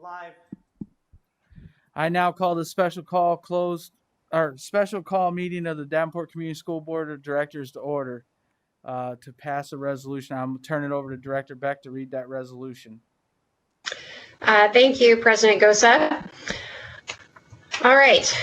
live. I now call the special call meeting of the Davenport Community School Board of Directors to order to pass a resolution. I'm going to turn it over to Director Beck to read that resolution. Thank you, President Gosa. All right.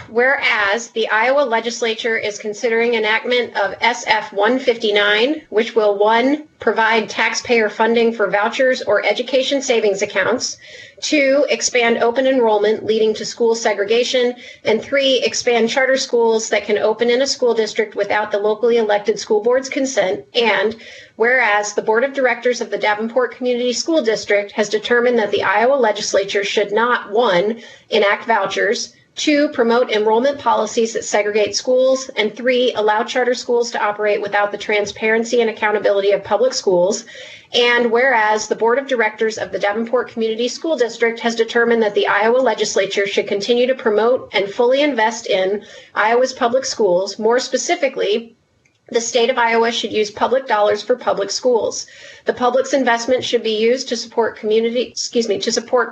Whereas the Iowa legislature is considering enactment of SF 159, which will 1, provide taxpayer funding for vouchers or education savings accounts, 2, expand open enrollment leading to school segregation, and 3, expand charter schools that can open in a school district without the locally elected school board's consent, and whereas the Board of Directors of the Davenport Community School District has determined that the Iowa legislature should not, 1, enact vouchers, 2, promote enrollment policies that segregate schools, and 3, allow charter schools to operate without the transparency and accountability of public schools. And whereas the Board of Directors of the Davenport Community School District has determined that the Iowa legislature should continue to promote and fully invest in Iowa's public schools, more specifically, the state of Iowa should use public dollars for public schools. The public's investment should be used to support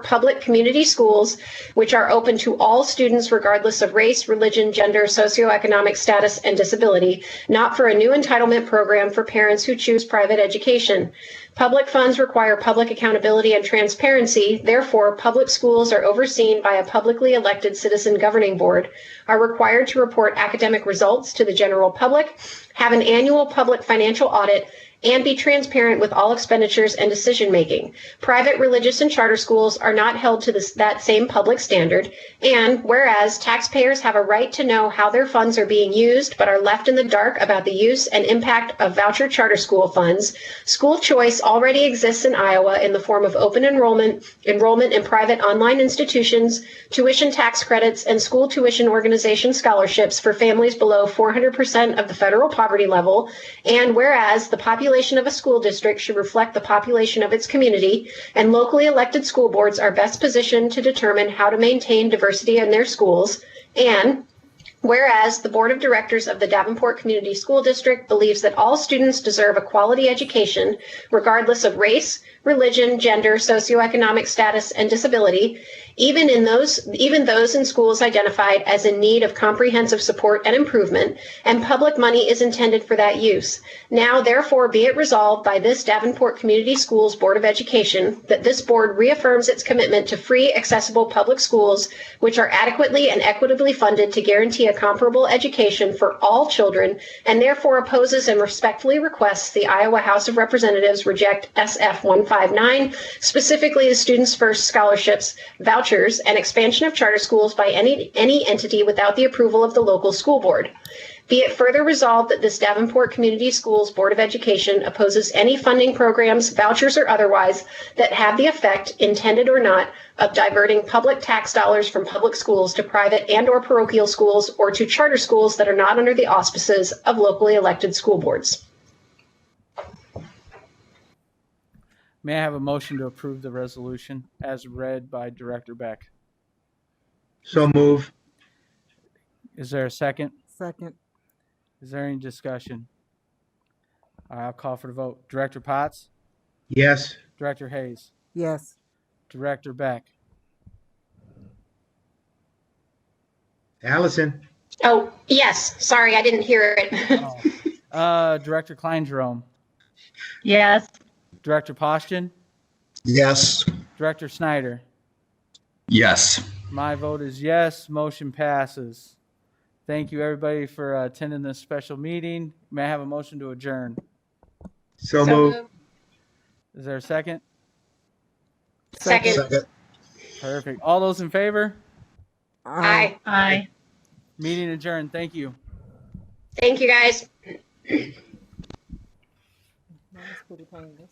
public community schools, which are open to all students regardless of race, religion, gender, socioeconomic status, and disability, not for a new entitlement program for parents who choose private education. Public funds require public accountability and transparency. Therefore, public schools are overseen by a publicly elected citizen governing board, are required to report academic results to the general public, have an annual public financial audit, and be transparent with all expenditures and decision-making. Private religious and charter schools are not held to that same public standard. And whereas taxpayers have a right to know how their funds are being used, but are left in the dark about the use and impact of voucher charter school funds, school choice already exists in Iowa in the form of open enrollment in private online institutions, tuition tax credits, and school tuition organization scholarships for families below 400% of the federal poverty level. And whereas the population of a school district should reflect the population of its community, and locally elected school boards are best positioned to determine how to maintain diversity in their schools. And whereas the Board of Directors of the Davenport Community School District believes that all students deserve a quality education, regardless of race, religion, gender, socioeconomic status, and disability, even those in schools identified as in need of comprehensive support and improvement, and public money is intended for that use. Now, therefore, be it resolved by this Davenport Community Schools Board of Education that this board reaffirms its commitment to free, accessible public schools, which are adequately and equitably funded to guarantee a comparable education for all children, and therefore opposes and respectfully requests the Iowa House of Representatives reject SF 159, specifically the Students First scholarships, vouchers, and expansion of charter schools by any entity without the approval of the local school board. Be it further resolved that this Davenport Community Schools Board of Education opposes any funding programs, vouchers or otherwise, that have the effect, intended or not, of diverting public tax dollars from public schools to private and or parochial schools or to charter schools that are not under the auspices of locally elected school boards. May I have a motion to approve the resolution as read by Director Beck? So move. Is there a second? Second. Is there any discussion? All right, I'll call for the vote. Director Potts? Yes. Director Hayes? Yes. Director Beck? Allison? Oh, yes. Sorry, I didn't hear it. Director Klein-Jerome? Yes. Director Poston? Yes. Director Snyder? Yes. My vote is yes. Motion passes. Thank you, everybody, for attending this special meeting. May I have a motion to adjourn? So move. Is there a second? Second. Perfect. All those in favor? Aye. Aye. Meeting adjourned. Thank you. Thank you, guys. Mine's pretty painless.